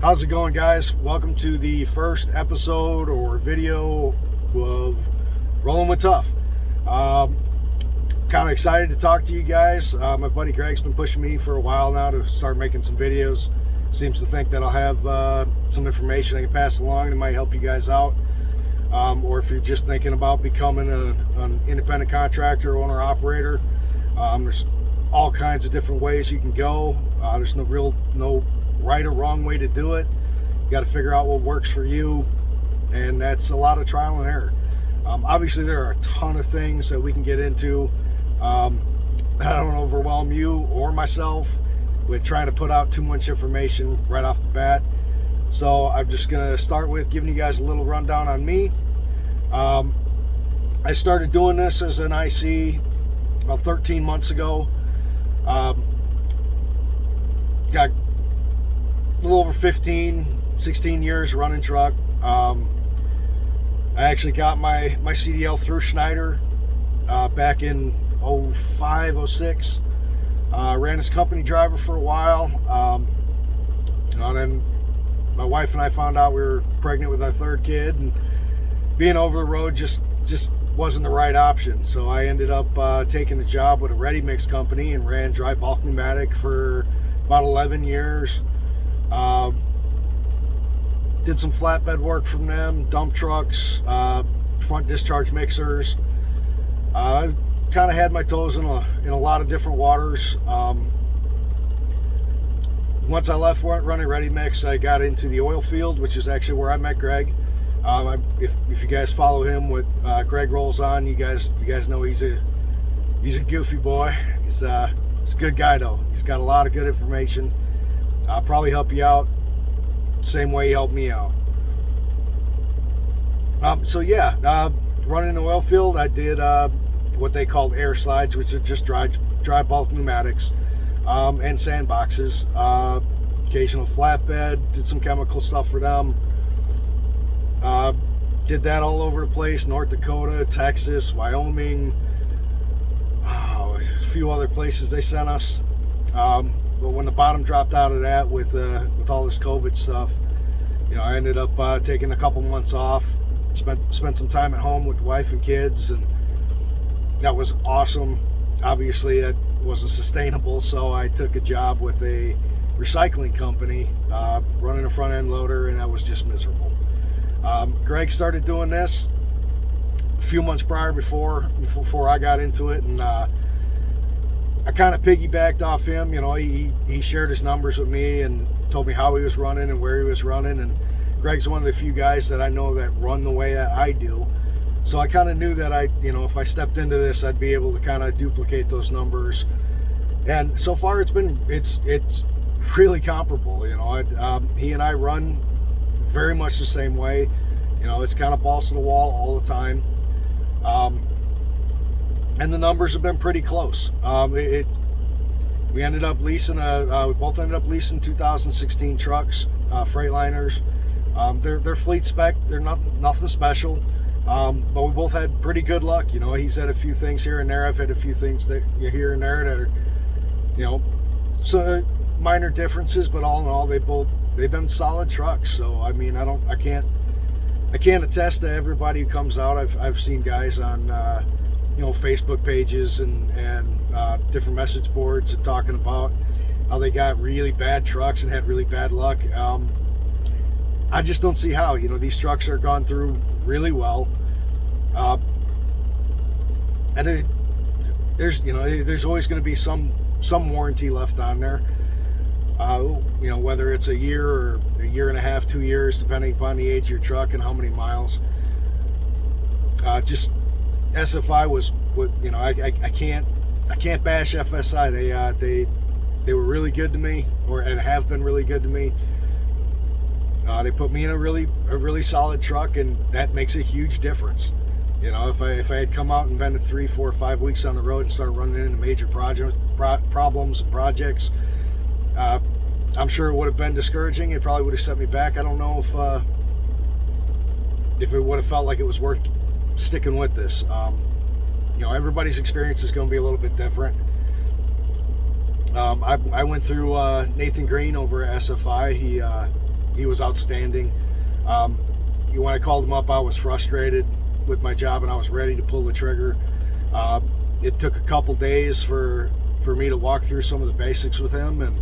How's it going, guys? Welcome to the first episode or video of Rolling with Tuff. Kind of excited to talk to you guys. My buddy Greg's been pushing me for a while now to start making some videos. Seems to think that I'll have some information I can pass along that might help you guys out. Or if you're just thinking about becoming an independent contractor, owner, operator, there's all kinds of different ways you can go. There's no right or wrong way to do it. You got to figure out what works for you, and that's a lot of trial and error. Obviously, there are a ton of things that we can get into. I don't overwhelm you or myself with trying to put out too much information right off the bat. So I'm just gonna start with giving you guys a little rundown on me. I started doing this as an IC about 13 months ago. Got a little over 16 years running truck. I actually got my CDL through Schneider back in 05, 06. Ran as company driver for a while. And then my wife and I found out we were pregnant with our third kid, and being over the road just wasn't the right option. So I ended up taking a job with a ready mix company and ran dry bulk pneumatic for about 11 years. Did some flatbed work from them, dump trucks, front discharge mixers. I kind of had my toes in a lot of different waters. Once I left running ready mix, I got into the oil field, which is actually where I met Greg. If you guys follow him, with Greg rolls on, you guys know he's a goofy boy. He's a good guy though. He's got a lot of good information. I'll probably help you out same way he helped me out. Running the oil field, I did what they called air slides, which are just dry bulk pneumatics, and sandboxes. Occasional flatbed, did some chemical stuff for them. Did that all over the place: North Dakota, Texas, Wyoming, a few other places they sent us. But when the bottom dropped out of that with all this COVID stuff, I ended up taking a couple months off, spent some time at home with wife and kids, and that was awesome. Obviously, that wasn't sustainable, so I took a job with a recycling company, running a front end loader, and that was just miserable. Greg started doing this a few months prior before I got into it, and I kind of piggybacked off him. He shared his numbers with me and told me how he was running and where he was running. And Greg's one of the few guys that I know that run the way that I do. So I kind of knew that if I stepped into this, I'd be able to kind of duplicate those numbers. And so far, it's really comparable. He and I run very much the same way. It's kind of balls to the wall all the time. And the numbers have been pretty close. We ended up leasing we both ended up leasing 2016 trucks, Freightliners. They're fleet spec. They're nothing special. But we both had pretty good luck. He's had a few things here and there. I've had a few things that here and there that are, so minor differences. But all in all, they've been solid trucks. So I mean, I can't attest to everybody who comes out. I've seen guys on Facebook pages and different message boards and talking about how they got really bad trucks and had really bad luck. I just don't see how. These trucks are gone through really well, and there's always going to be some warranty left on there. Whether it's a year or a year and a half, 2 years, depending upon the age of your truck and how many miles. Just SFI was what I can't bash FSI. They were really good to me, and have been really good to me. They put me in a really solid truck, and that makes a huge difference. If I had come out and been 3, 4, 5 weeks on the road and started running into major problems and projects, I'm sure it would have been discouraging. It probably would have set me back. I don't know if it would have felt like it was worth sticking with this. Everybody's experience is going to be a little bit different. I went through Nathan Green over at SFI. he was outstanding. When I called him up, I was frustrated with my job and I was ready to pull the trigger. It took a couple days for me to walk through some of the basics with him, and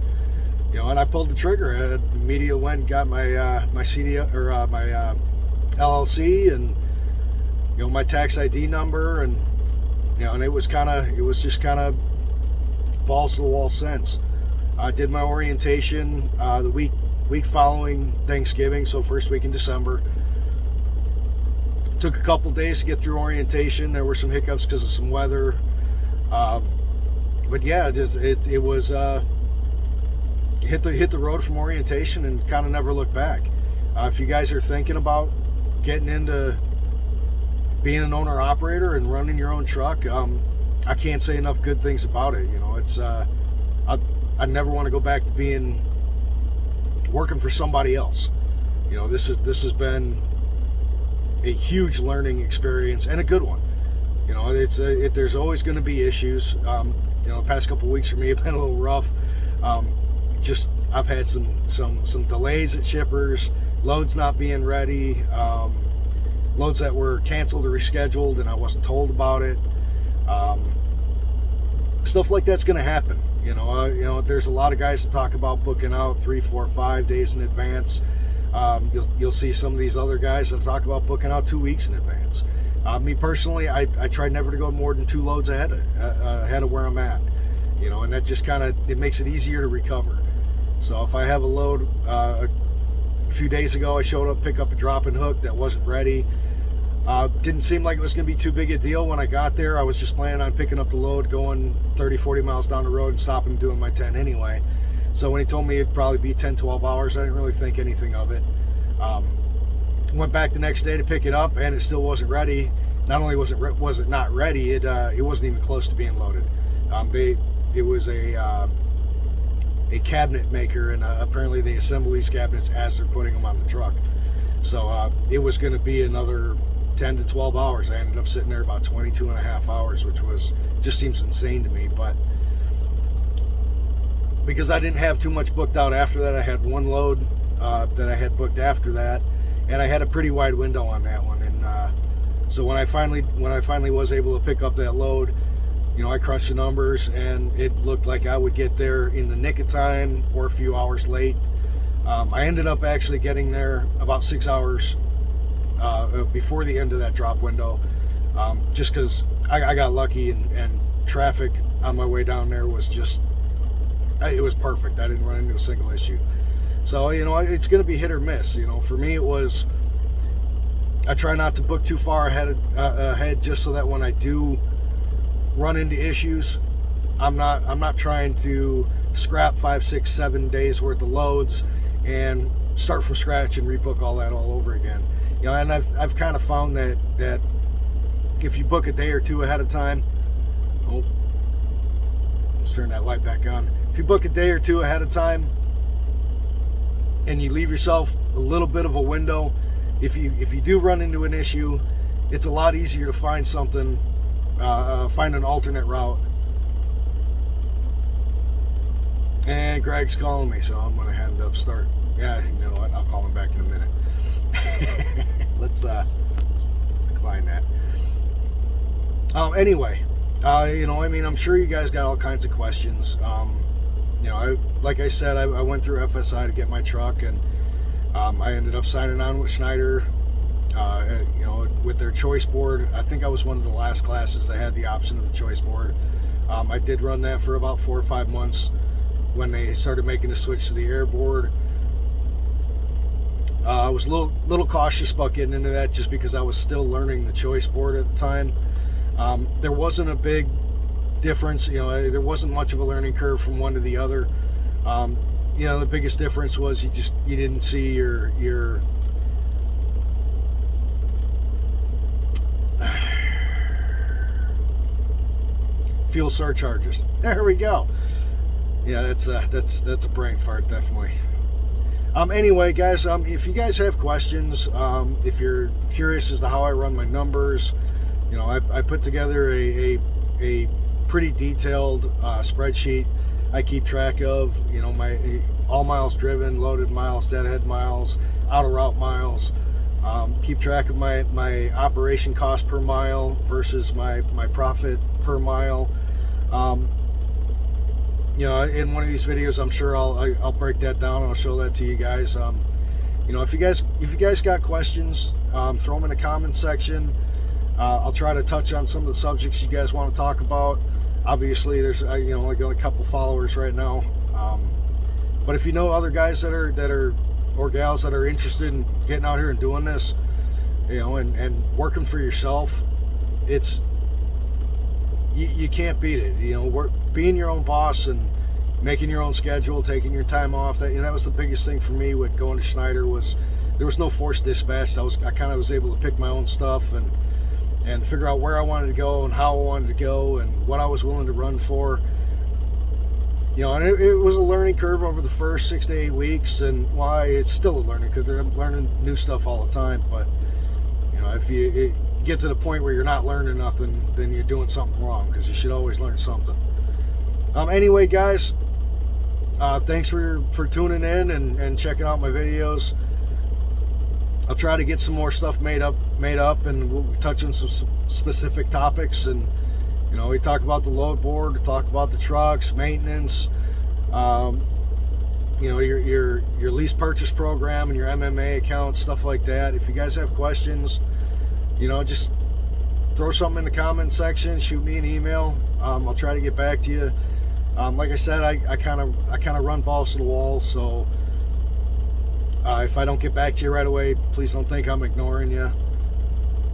and I pulled the trigger. I immediately went and got my CD or my LLC and my tax ID number, and and it was just kind of balls to the wall since. I did my orientation the week following Thanksgiving, so first week in December. Took a couple days to get through orientation. There were some hiccups because of some weather, but yeah, it was hit the road from orientation and kind of never looked back. If you guys are thinking about getting into being an owner operator and running your own truck, I can't say enough good things about it. It's I never want to go back to working for somebody else. This has been a huge learning experience and a good one. There's always going to be issues. The past couple of weeks for me have been a little rough. I've had some delays at shippers, loads not being ready, loads that were canceled or rescheduled and I wasn't told about it. Stuff like that's going to happen. There's a lot of guys that talk about booking out 3, 4, 5 days in advance. You'll see some of these other guys that talk about booking out 2 weeks in advance. Me personally, I try never to go more than 2 loads ahead of where I'm at. And that just it makes it easier to recover. So if I have a load, a few days ago I showed up, pick up a drop-in hook that wasn't ready. Didn't seem like it was going to be too big a deal when I got there. I was just planning on picking up the load, going 30, 40 miles down the road and stopping and doing my 10 anyway. So when he told me it'd probably be 10, 12 hours, I didn't really think anything of it. Went back the next day to pick it up and it still wasn't ready. Not only was it not ready, it wasn't even close to being loaded. It was a cabinet maker, and apparently they assemble these cabinets as they're putting them on the truck. So it was going to be another 10 to 12 hours. I ended up sitting there about 22 and a half hours, which just seems insane to me. But because I didn't have too much booked out after that, I had one load that I had booked after that, and I had a pretty wide window on that one. And so when I finally was able to pick up that load, I crunched the numbers and it looked like I would get there in the nick of time or a few hours late. I ended up actually getting there about 6 hours before the end of that drop window, just because I got lucky and traffic on my way down there was it was perfect. I didn't run into a single issue. So it's going to be hit or miss. For me it was, I try not to book too far ahead just so that when I do run into issues, I'm not trying to scrap 5, 6, 7 days worth of loads and start from scratch and rebook all that all over again. And I've kind of found that if you book a day or two ahead of time, let's turn that light back on. If you book a day or two ahead of time and you leave yourself a little bit of a window, if you do run into an issue, it's a lot easier to find something, find an alternate route. And Greg's calling me, so I'm going to hand up start. Yeah, you know what? I'll call him back in a minute. Let's decline that. Anyway, I'm sure you guys got all kinds of questions. Like I said, I went through FSI to get my truck, and I ended up signing on with Schneider, with their choice board. I think I was one of the last classes that had the option of the choice board. I did run that for about 4 or 5 months when they started making the switch to the air board. I was a little cautious about getting into that just because I was still learning the choice board at the time. There wasn't a big difference, there wasn't much of a learning curve from one to the other. The biggest difference was you didn't see your fuel surcharges. There we go. Yeah, that's a brain fart, definitely. Anyway, guys, if you guys have questions, if you're curious as to how I run my numbers, I put together a pretty detailed spreadsheet I keep track of, you know, my all miles driven, loaded miles, deadhead miles, out of route miles. Keep track of my operation cost per mile versus my profit per mile. You know, in one of these videos, I'm sure I'll break that down and I'll show that to you guys. You know, if you guys got questions, throw them in the comment section. I'll try to touch on some of the subjects you guys want to talk about. Obviously, there's you know, only got a couple followers right now, but if you know other guys that are or gals that are interested in getting out here and doing this, you know, and working for yourself, it's you can't beat it. You know, being your own boss and making your own schedule, taking your time off. That, you know, that was the biggest thing for me with going to Schneider, was there was no forced dispatch. I kind of was able to pick my own stuff and figure out where I wanted to go and how I wanted to go and what I was willing to run for. You know, and it was a learning curve over the first 6 to 8 weeks, and why it's still a learning curve. I'm learning new stuff all the time. But you know, if you get to the point where you're not learning nothing, then you're doing something wrong, because you should always learn something. Anyway, guys, thanks for tuning in and checking out my videos. I'll try to get some more stuff made up, and we'll touch on some specific topics. And you know, we talk about the load board, we talk about the trucks, maintenance, you know, your lease purchase program and your MMA account, stuff like that. If you guys have questions, you know, just throw something in the comment section, shoot me an email. I'll try to get back to you. Like I said, I kind of run balls to the wall, so if I don't get back to you right away, please don't think I'm ignoring you.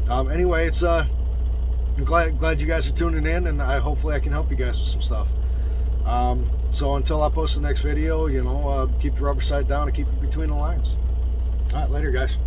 Anyway, it's I'm glad you guys are tuning in, and hopefully I can help you guys with some stuff. So until I post the next video, you know, keep your rubber side down and keep it between the lines. All right, later, guys.